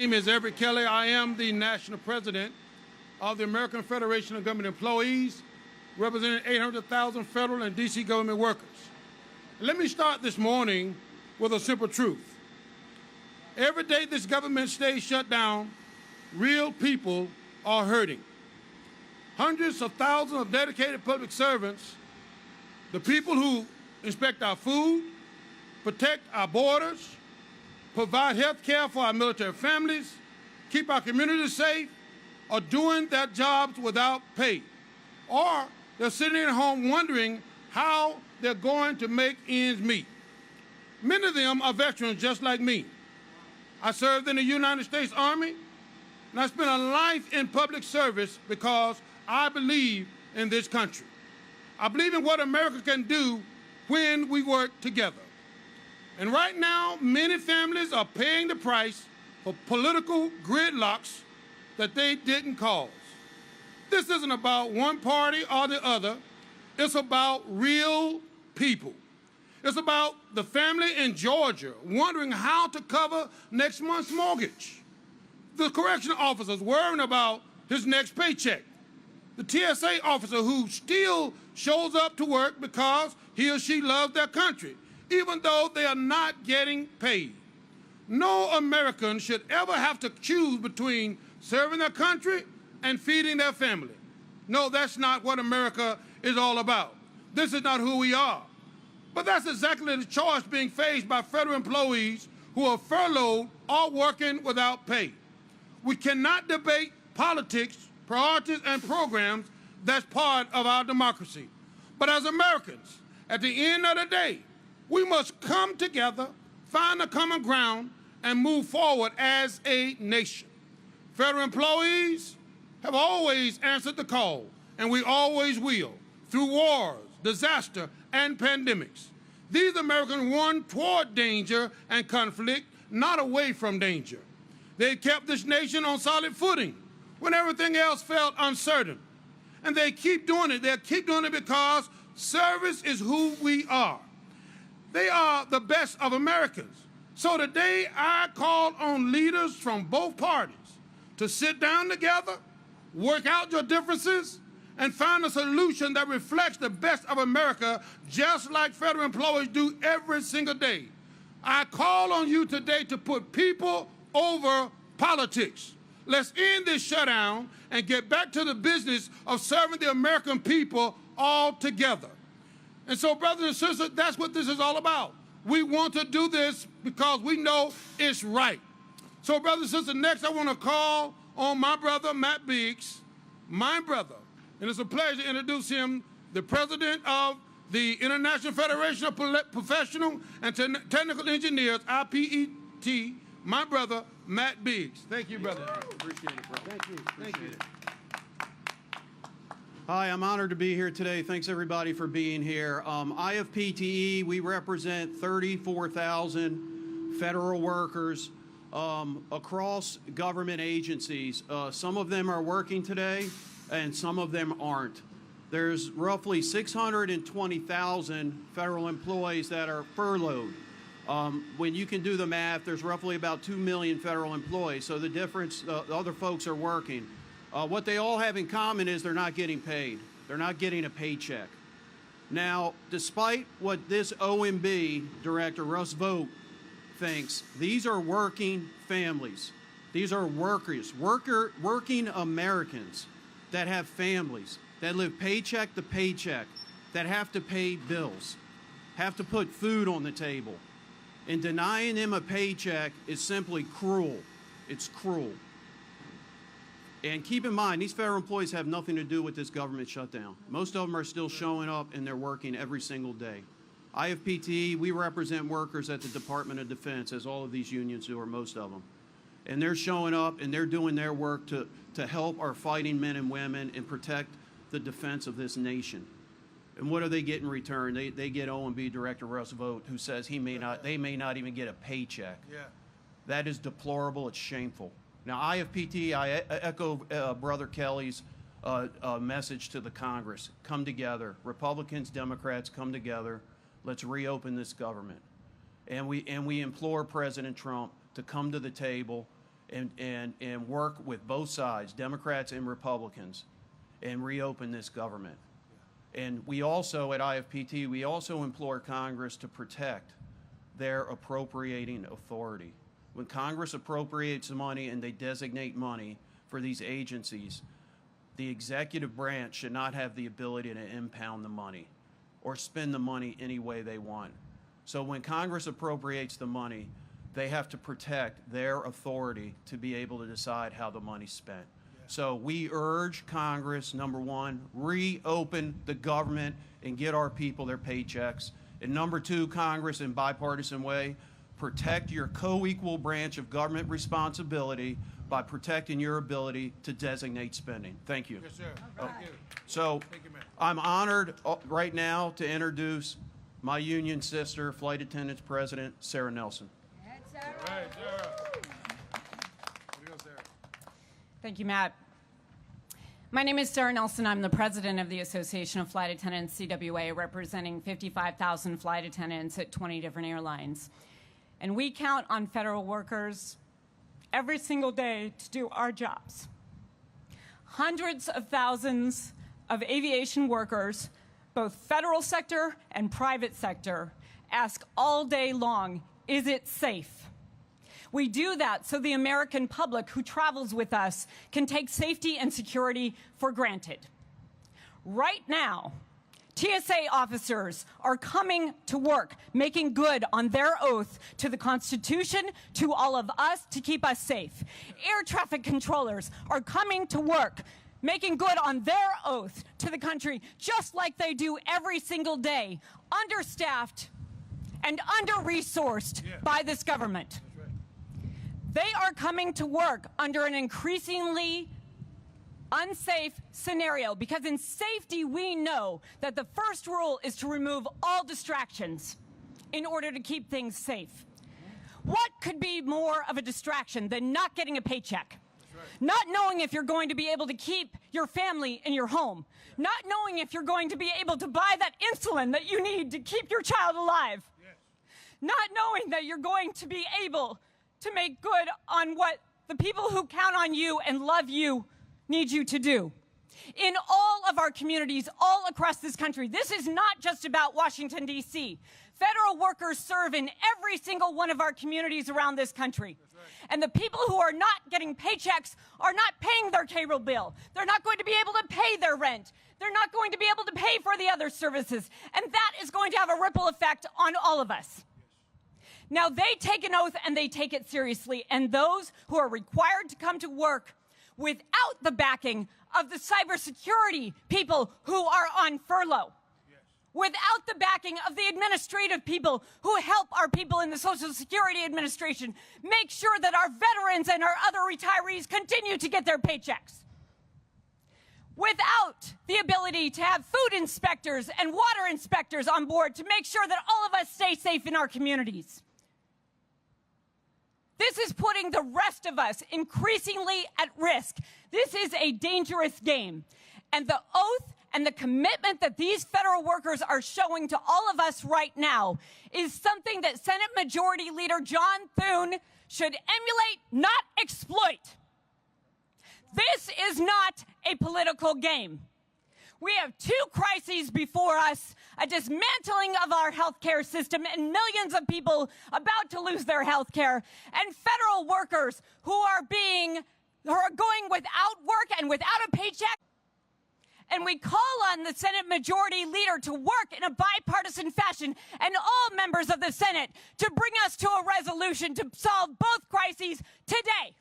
My name is Everett Kelly. I am the national president of the American Federation of Government Employees, representing 800,000 federal and D.C. government workers. Let me start this morning with a simple truth. Every day this government stays shut down, real people are hurting. Hundreds of thousands of dedicated public servants, the people who inspect our food, protect our borders, provide health care for our military families, keep our communities safe, are doing their jobs without pay. Or they're sitting at home wondering how they're going to make ends meet. Many of them are veterans just like me. I served in the United States Army, and I spent a life in public service because I believe in this country. I believe in what America can do when we work together. And right now, many families are paying the price for political gridlocks that they didn't cause. This isn't about one party or the other. It's about real people. It's about the family in Georgia wondering how to cover next month's mortgage. The correctional officer's worrying about his next paycheck. The TSA officer who still shows up to work because he or she loves their country, even though they are not getting paid. No American should ever have to choose between serving their country and feeding their family. No, that's not what America is all about. This is not who we are. But that's exactly the choice being faced by federal employees who are furloughed or working without pay. We cannot debate politics, priorities, and programs. That's part of our democracy. But as Americans, at the end of the day, we must come together, find a common ground, and move forward as a nation. Federal employees have always answered the call, and we always will, through wars, disaster, and pandemics. These Americans run toward danger and conflict, not away from danger. They kept this nation on solid footing when everything else felt uncertain. And they keep doing it. They keep doing it because service is who we are. They are the best of Americans. So today I call on leaders from both parties to sit down together, work out your differences, and find a solution that reflects the best of America, just like federal employees do every single day. I call on you today to put people over politics. Let's end this shutdown and get back to the business of serving the American people all together. And so, brothers and sisters, that's what this is all about. We want to do this because we know it's right. So, brothers and sisters, next I want to call on my brother, Matt Biggs, my brother. And it's a pleasure to introduce him, the president of the International Federation of Professional and Technical Engineers, IPET, my brother, Matt Biggs. Thank you, brother. Appreciate it, brother. Thank you. Thank you. Hi, I'm honored to be here today. Thanks, everybody, for being here. IFPTE, we represent 34,000 federal workers across government agencies. Some of them are working today, and some of them aren't. There's roughly 620,000 federal employees that are furloughed. When you can do the math, there's roughly about 2 million federal employees. So the difference, the other folks are working. What they all have in common is they're not getting paid. They're not getting a paycheck. Now, despite what this OMB director, Russ Vought, thinks, these are working families. These are workers, working Americans that have families, that live paycheck to paycheck, that have to pay bills, have to put food on the table. And denying them a paycheck is simply cruel. It's cruel. And keep in mind, these federal employees have nothing to do with this government shutdown. Most of them are still showing up and they're working every single day. IFPTE, we represent workers at the Department of Defense, as all of these unions do, or most of them. And they're showing up and they're doing their work to help our fighting men and women and protect the defense of this nation. And what do they get in return? They get OMB Director Russ Vought, who says they may not even get a paycheck. Yeah. That is deplorable. It's shameful. Now, IFPT, I echo Brother Kelly's message to the Congress. Come together. Republicans, Democrats, come together. Let's reopen this government. And we implore President Trump to come to the table and work with both sides, Democrats and Republicans, and reopen this government. And we also, at IFPT, we also implore Congress to protect their appropriating authority. When Congress appropriates the money and they designate money for these agencies, the executive branch should not have the ability to impound the money or spend the money any way they want. So when Congress appropriates the money, they have to protect their authority to be able to decide how the money's spent. So we urge Congress, number one, reopen the government and get our people their paychecks. And number two, Congress, in bipartisan way, protect your co-equal branch of government responsibility by protecting your ability to designate spending. Thank you. Yes, sir. Thank you. So Thank you, ma'am. I'm honored right now to introduce my union sister, Flight Attendants President, Sarah Nelson. All right, Sarah. Here you go, Sarah. Thank you, Matt. My name is Sarah Nelson. I'm the president of the Association of Flight Attendants, CWA, representing 55,000 flight attendants at 20 different airlines. And we count on federal workers every single day to do our jobs. Hundreds of thousands of aviation workers, both federal sector and private sector, ask all day long, is it safe? We do that so the American public who travels with us can take safety and security for granted. Right now, TSA officers are coming to work, making good on their oath to the Constitution, to all of us, to keep us safe. Air traffic controllers are coming to work, making good on their oath to the country, just like they do every single day, understaffed and under-resourced by this government. They are coming to work under an increasingly unsafe scenario because in safety we know that the first rule is to remove all distractions in order to keep things safe. What could be more of a distraction than not getting a paycheck? Not knowing if you're going to be able to keep your family in your home. Not knowing if you're going to be able to buy that insulin that you need to keep your child alive. Not knowing that you're going to be able to make good on what the people who count on you and love you need you to do. In all of our communities, all across this country, this is not just about Washington, D.C. Federal workers serve in every single one of our communities around this country. And the people who are not getting paychecks are not paying their cable bill. They're not going to be able to pay their rent. They're not going to be able to pay for the other services. And that is going to have a ripple effect on all of us. Now, they take an oath and they take it seriously, and those who are required to come to work without the backing of the cybersecurity people who are on furlough, without the backing of the administrative people who help our people in the Social Security Administration make sure that our veterans and our other retirees continue to get their paychecks, without the ability to have food inspectors and water inspectors on board to make sure that all of us stay safe in our communities. This is putting the rest of us increasingly at risk. This is a dangerous game. And the oath and the commitment that these federal workers are showing to all of us right now is something that Senate Majority Leader John Thune should emulate, not exploit. This is not a political game. We have two crises before us, a dismantling of our healthcare system and millions of people about to lose their healthcare, and federal workers who are going without work and without a paycheck. And we call on the Senate Majority Leader to work in a bipartisan fashion and all members of the Senate to bring us to a resolution to solve both crises today.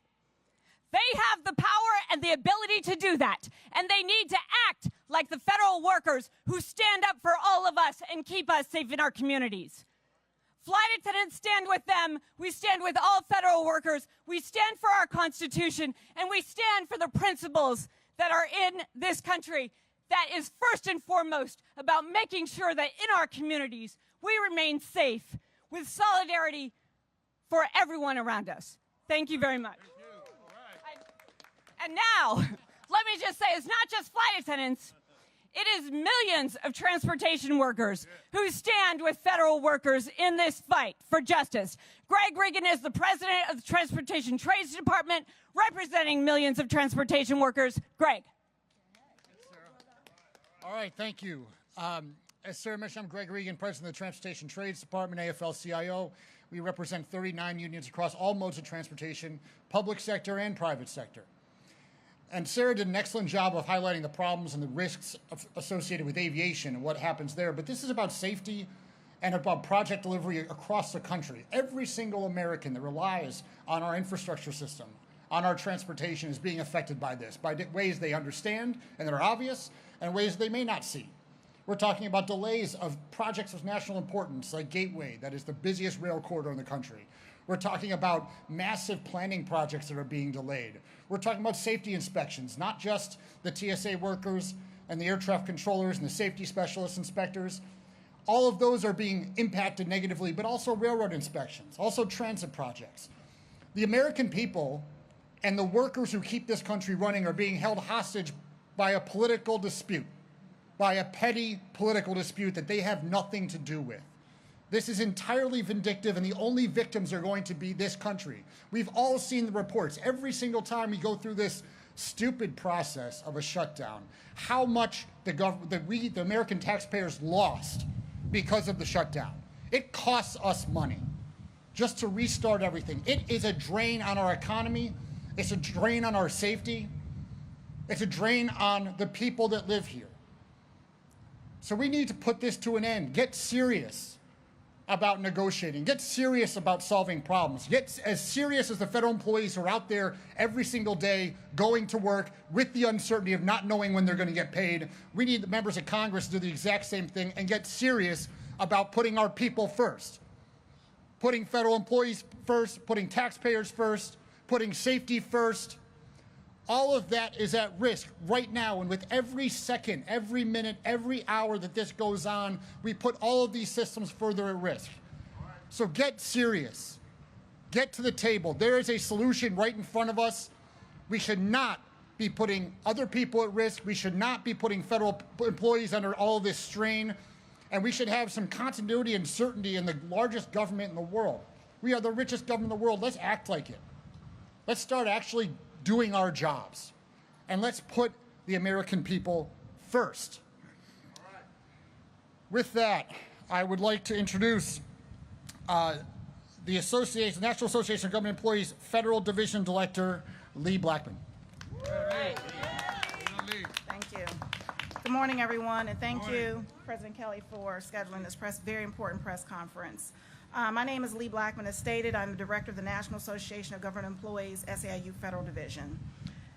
They have the power and the ability to do that, and they need to act like the federal workers who stand up for all of us and keep us safe in our communities. Flight attendants stand with them. We stand with all federal workers. We stand for our Constitution, and we stand for the principles that are in this country that is first and foremost about making sure that in our communities we remain safe with solidarity for everyone around us. Thank you very much. And now, let me just say, it's not just flight attendants. It is millions of transportation workers who stand with federal workers in this fight for justice. Greg Regan is the president of the Transportation Trades Department, representing millions of transportation workers. Greg. All right, thank you. As Sarah mentioned, I'm Greg Regan, president of the Transportation Trades Department, AFL-CIO. We represent 39 unions across all modes of transportation, public sector and private sector. And Sarah did an excellent job of highlighting the problems and the risks associated with aviation and what happens there. But this is about safety and about project delivery across the country. Every single American that relies on our infrastructure system, on our transportation, is being affected by this, by ways they understand and that are obvious, and ways they may not see. We're talking about delays of projects of national importance, like Gateway, that is the busiest rail corridor in the country. We're talking about massive planning projects that are being delayed. We're talking about safety inspections, not just the TSA workers and the air traffic controllers and the safety specialists, inspectors. All of those are being impacted negatively, but also railroad inspections, also transit projects. The American people and the workers who keep this country running are being held hostage by a political dispute, by a petty political dispute that they have nothing to do with. This is entirely vindictive, and the only victims are going to be this country. We've all seen the reports. Every single time we go through this stupid process of a shutdown, how much the American taxpayers lost because of the shutdown. It costs us money just to restart everything. It is a drain on our economy. It's a drain on our safety. It's a drain on the people that live here. So we need to put this to an end. Get serious about negotiating. Get serious about solving problems. Get as serious as the federal employees who are out there every single day going to work with the uncertainty of not knowing when they're going to get paid. We need the members of Congress to do the exact same thing and get serious about putting our people first. Putting federal employees first, putting taxpayers first, putting safety first. All of that is at risk right now, and with every second, every minute, every hour that this goes on, we put all of these systems further at risk. So get serious. Get to the table. There is a solution right in front of us. We should not be putting other people at risk. We should not be putting federal employees under all of this strain, and we should have some continuity and certainty in the largest government in the world. We are the richest government in the world. Let's act like it. Let's start actually doing our jobs, and let's put the American people first. With that, I would like to introduce the National Association of Government Employees Federal Division Director, Lee Blackman. Thank you. Good morning, everyone, and thank you, President Kelly, for scheduling this very important press conference. My name is Lee Blackman. As stated, I'm the director of the National Association of Government Employees, SAIU Federal Division.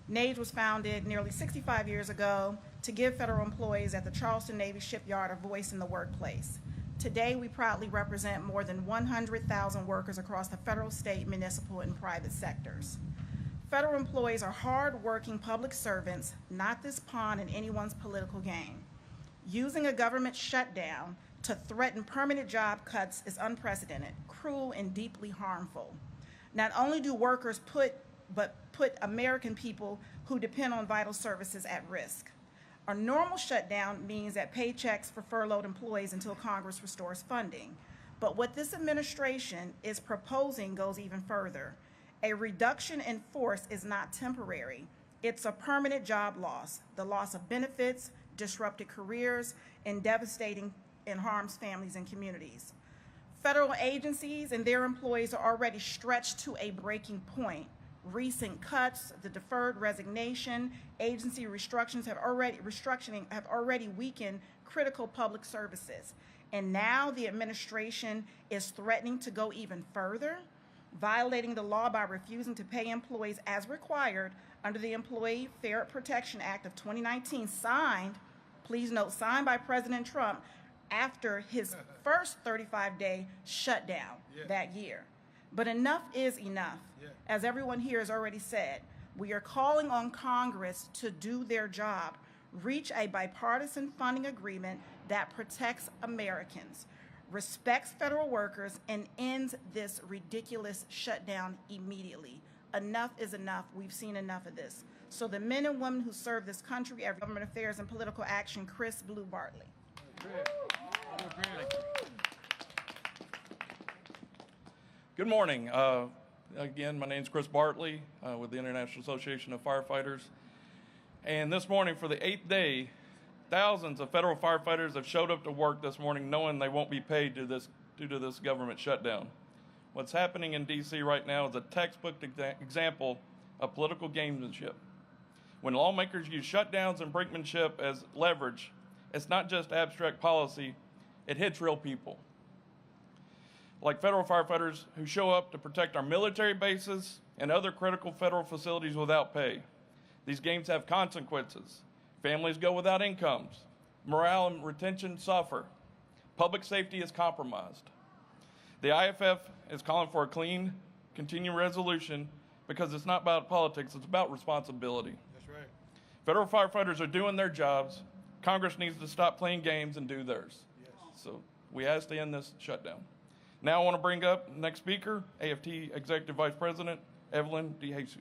NAGE was founded nearly 65 years ago to give federal employees at the Charleston Navy Shipyard a voice in the workplace. Today, we proudly represent more than 100,000 workers across the federal, state, municipal, and private sectors. Federal employees are hard-working public servants, not this pawn in anyone's political game. Using a government shutdown to threaten permanent job cuts is unprecedented, cruel, and deeply harmful. Not only do workers put American people who depend on vital services at risk. A normal shutdown means that paychecks for furloughed employees until Congress restores funding. But what this administration is proposing goes even further. A reduction in force is not temporary. It's a permanent job loss, the loss of benefits, disrupted careers, and harms families and communities. Federal agencies and their employees are already stretched to a breaking point. Recent cuts, the deferred resignation, agency restructurings have already weakened critical public services. And now the administration is threatening to go even further, violating the law by refusing to pay employees as required under the Employee Fair Protection Act of 2019, signed by President Trump after his first 35-day shutdown that year. But enough is enough. As everyone here has already said, we are calling on Congress to do their job, reach a bipartisan funding agreement that protects Americans, respects federal workers, and ends this ridiculous shutdown immediately. enough is enough. We've seen enough of this. So the men and women who serve this country, every government affairs and political action, Chris Blue Bartley. Good morning. Again, my name is Chris Bartley with the International Association of Firefighters. And this morning, for the 8th day, thousands of federal firefighters have showed up to work this morning knowing they won't be paid due to this government shutdown. What's happening in D.C. right now is a textbook example of political gamesmanship. When lawmakers use shutdowns and brinkmanship as leverage, it's not just abstract policy, it hits real people. Like federal firefighters who show up to protect our military bases and other critical federal facilities without pay. These games have consequences. Families go without incomes. Morale and retention suffer. Public safety is compromised. The IFF is calling for a clean, continuing resolution because it's not about politics, it's about responsibility. That's right. Federal firefighters are doing their jobs. Congress needs to stop playing games and do theirs. Yes. So we ask to end this shutdown. Now I want to bring up next speaker, AFT Executive Vice President Evelyn De Jesus.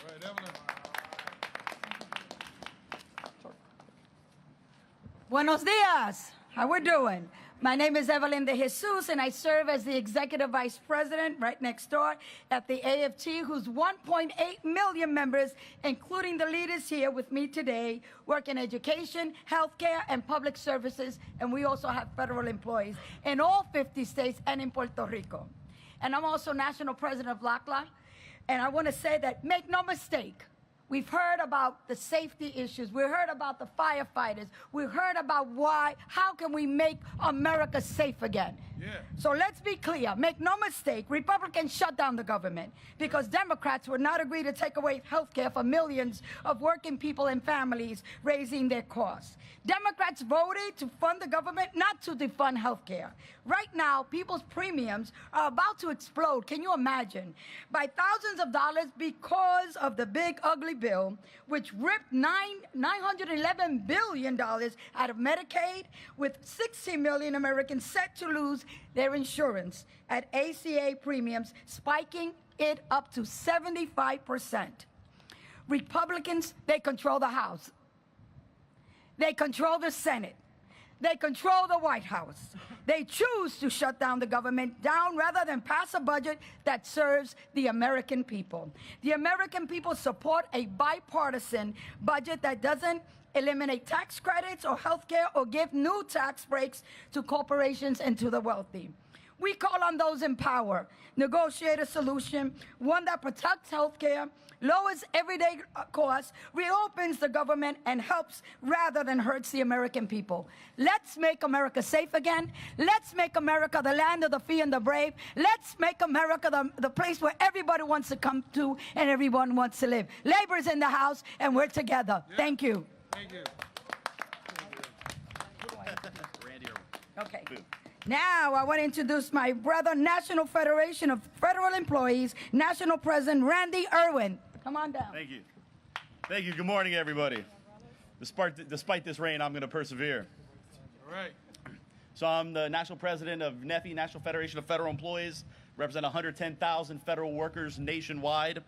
All right, Evelyn. Buenos dias. How we doing? My name is Evelyn De Jesus, and I serve as the Executive Vice President right next door at the AFT, whose 1.8 million members, including the leaders here with me today, work in education, healthcare, and public services, and we also have federal employees in all 50 states and in Puerto Rico. And I'm also National President of LACLA, and I want to say that, make no mistake, we've heard about the safety issues. We heard about the firefighters. We heard about how can we make America safe again? Yeah. So let's be clear. Make no mistake, Republicans shut down the government because Democrats would not agree to take away health care for millions of working people and families, raising their costs. Democrats voted to fund the government, not to defund health care. Right now, people's premiums are about to explode, can you imagine, by thousands of dollars because of the big ugly bill, which ripped $911 billion out of Medicaid, with 60 million Americans set to lose their insurance at ACA premiums, spiking it up to 75%. Republicans, they control the House. They control the Senate. They control the White House. They choose to shut down the government down rather than pass a budget that serves the American people. The American people support a bipartisan budget that doesn't eliminate tax credits or health care or give new tax breaks to corporations and to the wealthy. We call on those in power, negotiate a solution, one that protects health care, lowers everyday costs, reopens the government, and helps rather than hurts the American people. Let's make America safe again. Let's make America the land of the free and the brave. Let's make America the place where everybody wants to come to and everyone wants to live. Labor's in the house, and we're together. Yeah. Thank you. Thank you. Okay. Now, I want to introduce my brother, National Federation of Federal Employees, National President Randy Irwin. Come on down. Thank you. Thank you. Good morning, everybody. Despite this rain, I'm going to persevere. All right. So I'm the National President of NFE, National Federation of Federal Employees, represent 110,000 federal workers nationwide.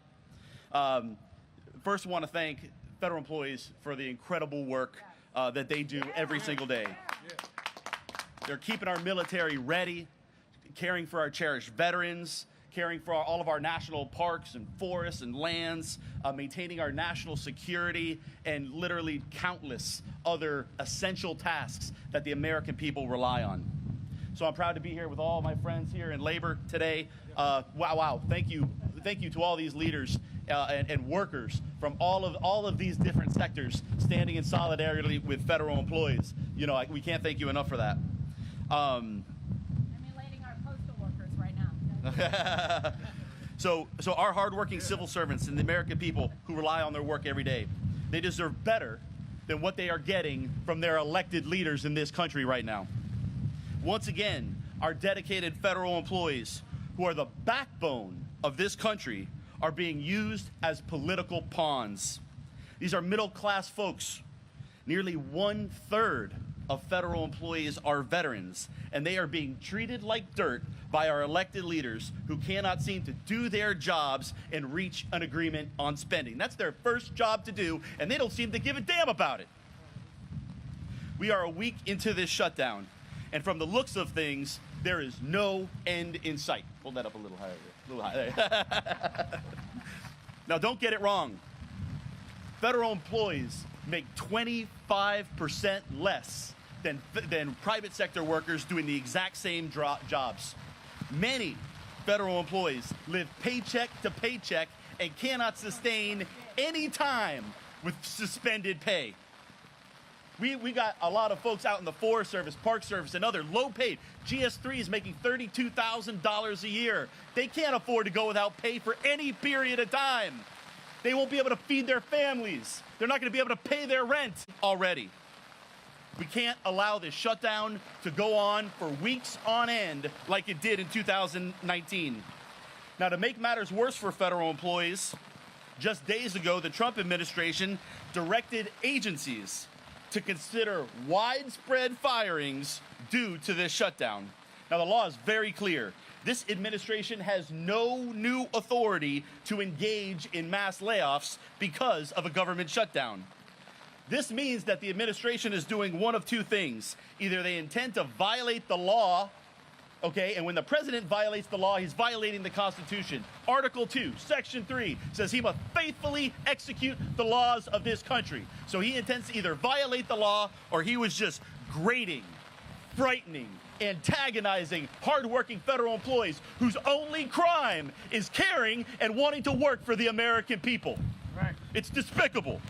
First, I want to thank federal employees for the incredible work that they do every single day. They're keeping our military ready, caring for our cherished veterans, caring for all of our national parks and forests and lands, maintaining our national security, and literally countless other essential tasks that the American people rely on. So I'm proud to be here with all my friends here in labor today. Wow. Thank you to all these leaders and workers from all of these different sectors standing in solidarity with federal employees. You know, we can't thank you enough for that. I'm elating our postal workers right now. So our hardworking civil servants and the American people who rely on their work every day, they deserve better than what they are getting from their elected leaders in this country right now. Once again, our dedicated federal employees, who are the backbone of this country, are being used as political pawns. These are middle-class folks. Nearly 1/3 of federal employees are veterans, and they are being treated like dirt by our elected leaders who cannot seem to do their jobs and reach an agreement on spending. That's their first job to do, and they don't seem to give a damn about it. We are a week into this shutdown, and from the looks of things, there is no end in sight. Hold that up a little higher. A little higher. Now, don't get it wrong. Federal employees make 25% less than private sector workers doing the exact same jobs. Many federal employees live paycheck to paycheck and cannot sustain any time with suspended pay. We got a lot of folks out in the Forest Service, Park Service, and other low-paid. GS3 is making $32,000 a year. They can't afford to go without pay for any period of time. They won't be able to feed their families. They're not going to be able to pay their rent already. We can't allow this shutdown to go on for weeks on end like it did in 2019. Now, to make matters worse for federal employees, just days ago, the Trump administration directed agencies to consider widespread firings due to this shutdown. Now, the law is very clear. This administration has no new authority to engage in mass layoffs because of a government shutdown. This means that the administration is doing one of two things. Either they intend to violate the law, okay, and when the president violates the law, he's violating the Constitution. Article 2, Section 3 says he must faithfully execute the laws of this country. So he intends to either violate the law or he was just grating, frightening, antagonizing hardworking federal employees whose only crime is caring and wanting to work for the American people. Right. It's despicable.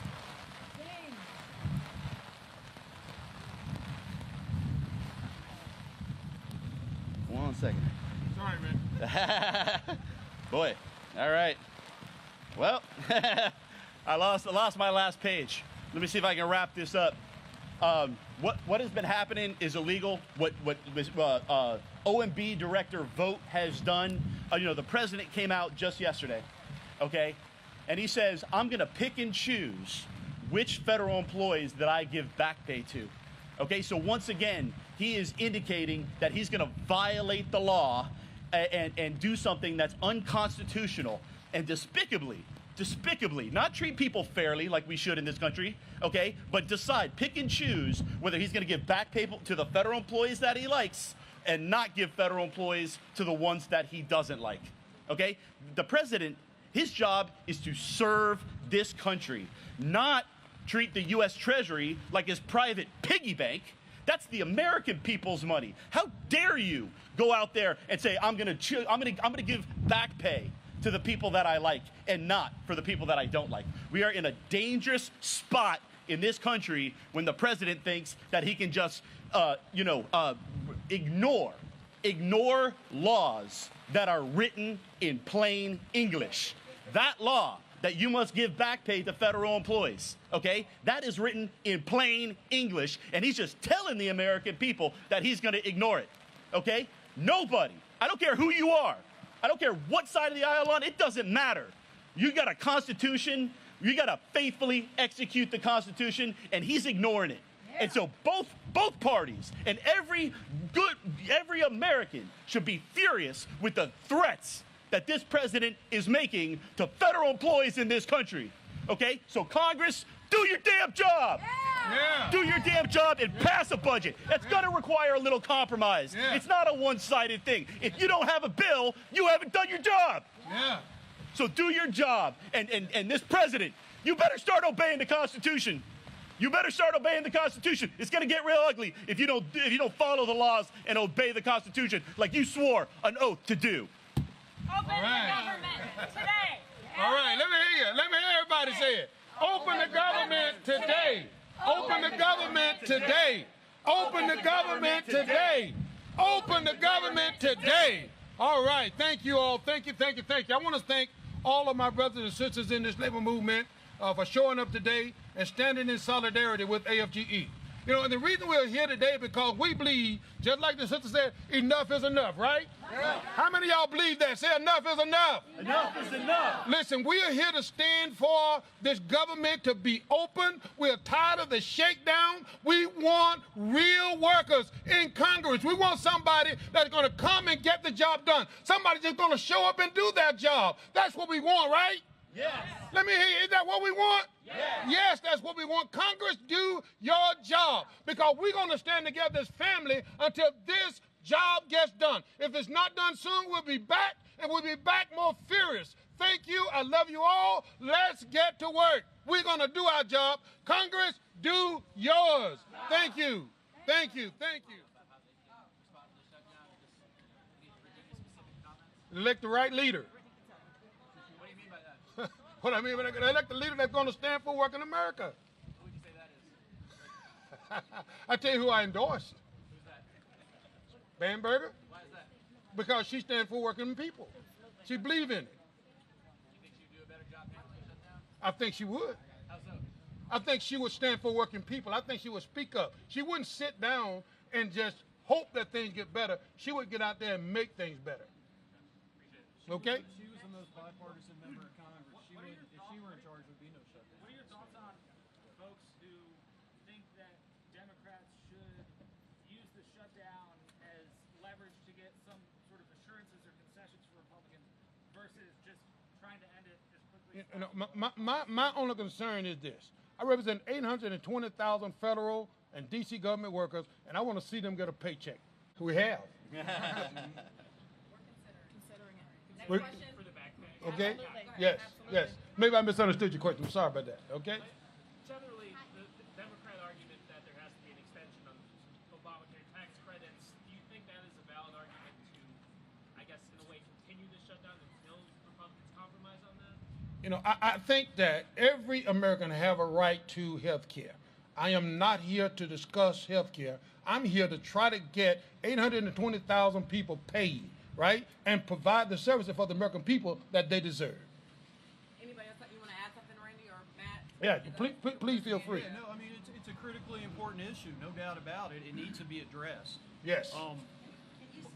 One second. Sorry, man. Boy, all right. Well, I lost my last page. Let me see if I can wrap this up. What has been happening is illegal. What OMB Director Vogt has done. The president came out just yesterday, okay, and he says I'm going to pick and choose which federal employees that I give back pay to. Okay, so once again, he is indicating that he's going to violate the law and do something that's unconstitutional and despicably, not treat people fairly like we should in this country, okay, but pick and choose whether he's going to give back pay to the federal employees that he likes and not give federal employees to the ones that he doesn't like, okay? The president, his job is to serve this country, not treat the U.S. Treasury like his private piggy bank. That's the American people's money. How dare you go out there and say I'm going to give back pay to the people that I like and not for the people that I don't like. We are in a dangerous spot in this country when the president thinks that he can just ignore laws that are written in plain English. That law that you must give back pay to federal employees, okay? That is written in plain English, and he's just telling the American people that he's going to ignore it, okay? Nobody, I don't care who you are, I don't care what side of the aisle on, it doesn't matter. You got a Constitution, you got to faithfully execute the Constitution, and he's ignoring it. And so both parties and every American should be furious with the threats that this president is making to federal employees in this country, okay? So Congress, do your damn job. Yeah. Do your damn job and pass a budget. That's gonna require a little compromise. Yeah. It's not a one-sided thing. If you don't have a bill, you haven't done your job. Yeah. So do your job. And this president, you better start obeying the Constitution. You better start obeying the Constitution. It's gonna get real ugly if you don't follow the laws and obey the Constitution like you swore an oath to do. Open the government today. All right, let me hear you. Let me hear everybody say it. Open the government today. Open the government today. Open the government today. Open the government today. All right, thank you all. Thank you. I want to thank all of my brothers and sisters in this labor movement for showing up today and standing in solidarity with AFGE. You know, and the reason we're here today because we believe, just like the sister said, enough is enough, right? Yeah. How many of y'all believe that? Say enough is enough. Enough is enough. Listen, we are here to stand for this government to be open. We're tired of the shakedown. We want real workers in Congress. We want somebody that's going to come and get the job done. Somebody just going to show up and do that job. That's what we want, right? Yes. Let me hear you. Is that what we want? Yes. Yes, that's what we want. Congress, do your job. Because we're going to stand together as family until this job gets done. If it's not done soon, we'll be back, and we'll be back more furious. Thank you. I love you all. Let's get to work. We're going to do our job. Congress, do yours. Thank you. Thank you. Thank you. Elect the right leader. What I mean by that, elect the leader that's going to stand for working America. Who would you say that is? I tell you who I endorsed. Who's that? Bamberger. Why is that? Because she stands for working people. She believes in it. You think she'd do a better job handling the shutdown? I think she would. How so? I think she would stand for working people. I think she would speak up. She wouldn't sit down and just hope that things get better. She would get out there and make things better. Okay? She was the most bipartisan member of Congress. She would, if she were in charge, would be no shutdown. What are your thoughts on folks who think that Democrats should use the shutdown as leverage to get some sort of assurances or concessions for Republicans versus just trying to end it as quickly as possible? My only concern is this. I represent 820,000 federal and D.C. government workers, and I want to see them get a paycheck. We have. Next question. For the back pay. Okay? Absolutely. Yes, Absolutely. yes. Maybe I misunderstood your question. I'm sorry about that. Okay? Generally, the Democrat argument that there has to be an extension of Obamacare tax credits, do you think that is a valid argument to, I guess, in a way, continue the shutdown until Republicans compromise on that? You know, I think that every American have a right to health care. I am not here to discuss health care. I'm here to try to get 820,000 people paid, right? And provide the services for the American people that they deserve. Anybody else that you want to add something, Randy or Matt? Yeah, please feel free. Yeah, no, I mean, it's a critically important issue, no doubt about it. It needs to be addressed. Yes.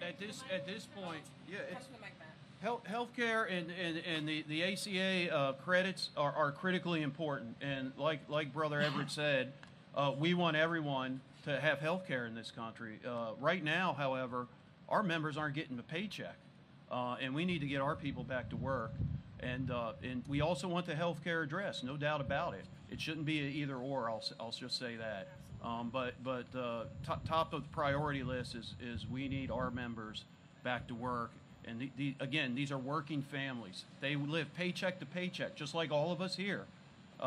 At this point, yeah, it's Touch the mic, Matt. healthcare and the ACA credits are critically important. And like Brother Everett said, we want everyone to have healthcare in this country. Right now, however, our members aren't getting a paycheck, and we need to get our people back to work. And we also want the health care addressed, no doubt about it. It shouldn't be an either or. I'll just say that. But top of the priority list is we need our members back to work. And again, these are working families. They live paycheck to paycheck, just like all of us here.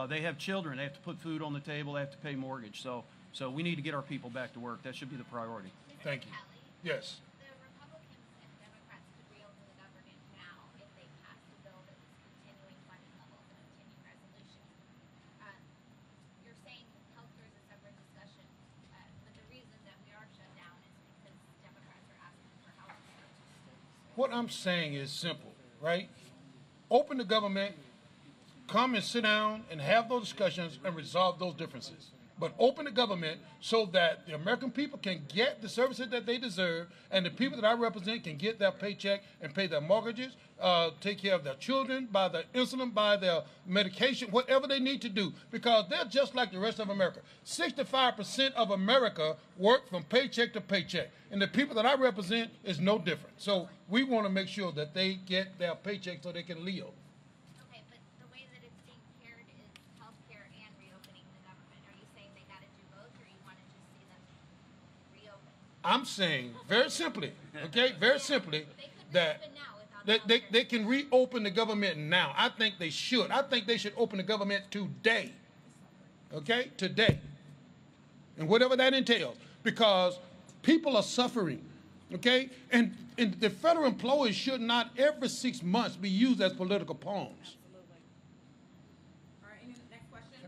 They have children. They have to put food on the table. They have to pay mortgage. So we need to get our people back to work. That should be the priority. Thank you. Yes. The Republicans and Democrats could reopen the government now if they passed a bill that was continuing funding levels and continuing resolutions. You're saying healthcare is a separate discussion, but the reason that we are shut down is because Democrats are asking for healthcare. What I'm saying is simple, right? Open the government, come and sit down and have those discussions and resolve those differences. But open the government so that the American people can get the services that they deserve, and the people that I represent can get their paycheck and pay their mortgages, take care of their children, buy their insulin, buy their medication, whatever they need to do, because they're just like the rest of America. 65% of America work from paycheck to paycheck, and the people that I represent is no different. So we want to make sure that they get their paycheck so they can live. Okay, but the way that it's being paired is healthcare and reopening the government. Are you saying they got to do both, or you want to just see them reopen? I'm saying very simply, okay, very simply, that Reopen now without they can reopen the government now. I think they should. I think they should open the government today, okay, today, and whatever that entails, because people are suffering, okay, and the federal employees should not every 6 months be used as political pawns. Absolutely. All right, next question.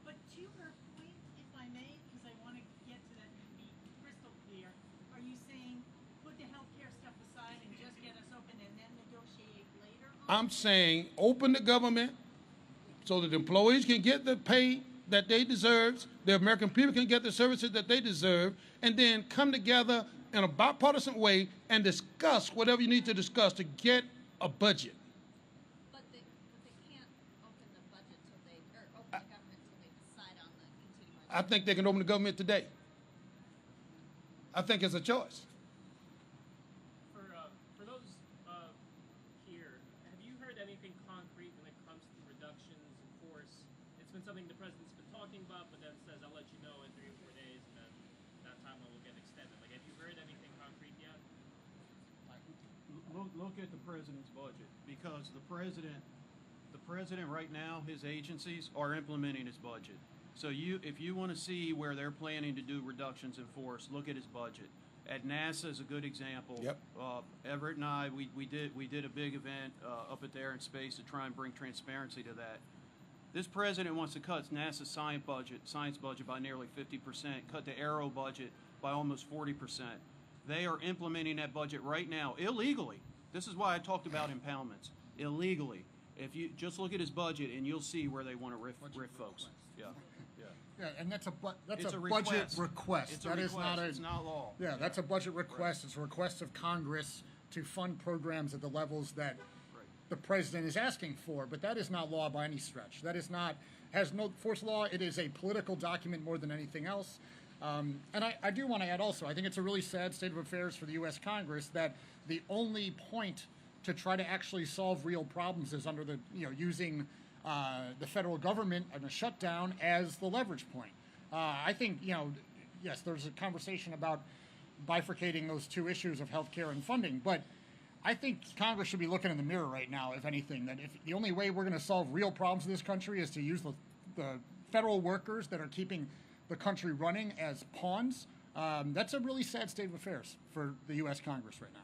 But to her point, if I may, because I want to get to that and be crystal clear, are you saying put the healthcare stuff aside and just get us open and then negotiate later? I'm saying open the government so that employees can get the pay that they deserve, the American people can get the services that they deserve, and then come together in a bipartisan way and discuss whatever you need to discuss to get a budget. But they can't open the budget till they, or open the government till they decide on the continuing. I think they can open the government today. I think it's a choice. For those here, have you heard anything concrete when it comes to reductions in force? It's been something the president's been talking about, but then says, I'll let you know in 3 or 4 days, and then that timeline will get extended. Like, have you heard anything concrete yet? Look at the president's budget, because the president right now, his agencies are implementing his budget. So if you want to see where they're planning to do reductions in force, look at his budget. At NASA is a good example. Yep. Everett and I, we did a big event up at the Air and Space to try and bring transparency to that. This president wants to cut NASA's science budget by nearly 50%, cut the Aero budget by almost 40%. They are implementing that budget right now illegally. This is why I talked about impoundments. Illegally. If you just look at his budget, and you'll see where they want to riff folks. Yeah. Yeah, and that's a It's a budget request. It's a That is request. not It's not law. Yeah, that's a budget request. It's a request of Congress to fund programs at the levels that the president is asking for. But that is not law by any stretch. That is not has no force law. It is a political document more than anything else. And I do want to add also, I think it's a really sad state of affairs for the U.S. Congress that the only point to try to actually solve real problems is under the using the federal government and a shutdown as the leverage point. I think, yes, there's a conversation about bifurcating those two issues of healthcare and funding, but I think Congress should be looking in the mirror right now, if anything, that if the only way we're going to solve real problems in this country is to use the federal workers that are keeping the country running as pawns, that's a really sad state of affairs for the U.S. Congress right now.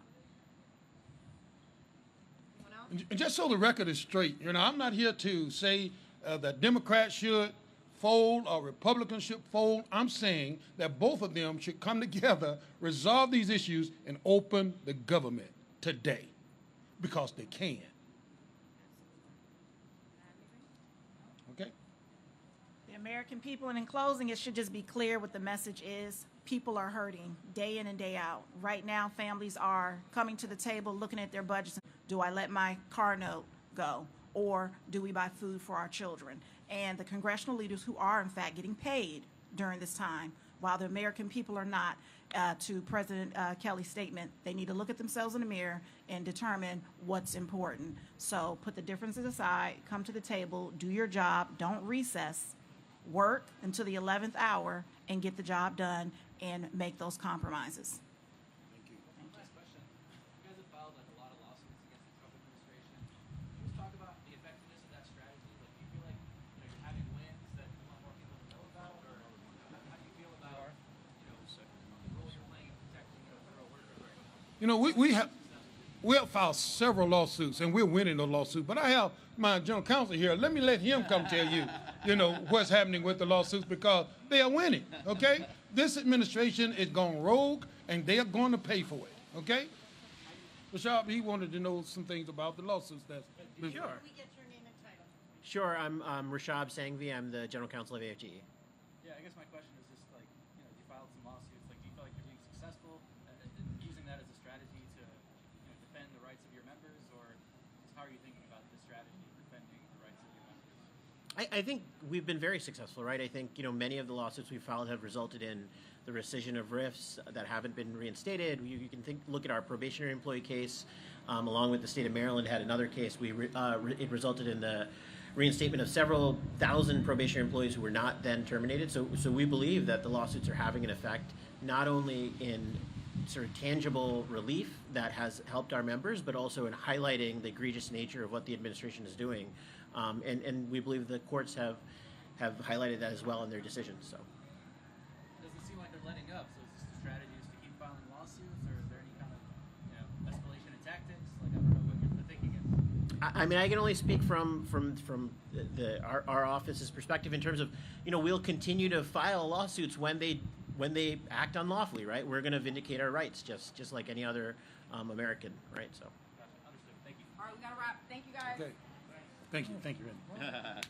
And just so the record is straight, I'm not here to say that Democrats should fold or Republicans should fold. I'm saying that both of them should come together, resolve these issues, and open the government today, because they can. Okay? The American people, and in closing, it should just be clear what the message is. People are hurting day in and day out. Right now, families are coming to the table looking at their budgets. Do I let my car note go? Or do we buy food for our children? And the congressional leaders who are, in fact, getting paid during this time, while the American people are not, to President Kelly's statement, they need to look at themselves in the mirror and determine what's important. So put the differences aside, come to the table, do your job, don't recess, work until the 11th hour and get the job done and make those compromises. Last question. You guys have filed a lot of lawsuits against the Trump administration. Can you just talk about the effectiveness of that strategy? Like, do you feel like you're having wins that you want more people to know about, or how do you feel about the role you're playing in protecting federal workers right now? We have filed several lawsuits, and we're winning those lawsuits. But I have my general counsel here. Let me let him come tell you, what's happening with the lawsuits, because they are winning. Okay, this administration is going rogue, and they are going to pay for it. Okay, Rashad, he wanted to know some things about the lawsuits that's been Sure. filed. We get your name and title. Sure, I'm Rashab Sangvi. I'm the general counsel of AFGE. Yeah, I guess my question is just like, you filed some lawsuits. Like, do you feel like you're being successful using that as a strategy to defend the rights of your members, or just how are you thinking about this strategy defending the rights of your members? I think we've been very successful, right? I think many of the lawsuits we've filed have resulted in the rescission of RIFs that haven't been reinstated. You can look at our probationary employee case, along with the state of Maryland had another case. It resulted in the reinstatement of several thousand probationary employees who were not then terminated. So we believe that the lawsuits are having an effect not only in sort of tangible relief that has helped our members, but also in highlighting the egregious nature of what the administration is doing. And we believe the courts have highlighted that as well in their decisions. So. Doesn't seem like they're letting up. So is this the strategy is to keep filing lawsuits, or is there any kind of escalation in tactics? Like, I don't know what the thinking is. I mean, I can only speak from our office's perspective in terms of, we'll continue to file lawsuits when they act unlawfully, right? We're going to vindicate our rights just like any other American, right? So. Gotcha. Understood. Thank you. All right, we got to wrap. Thank you, guys. Okay. Thank you, Randy.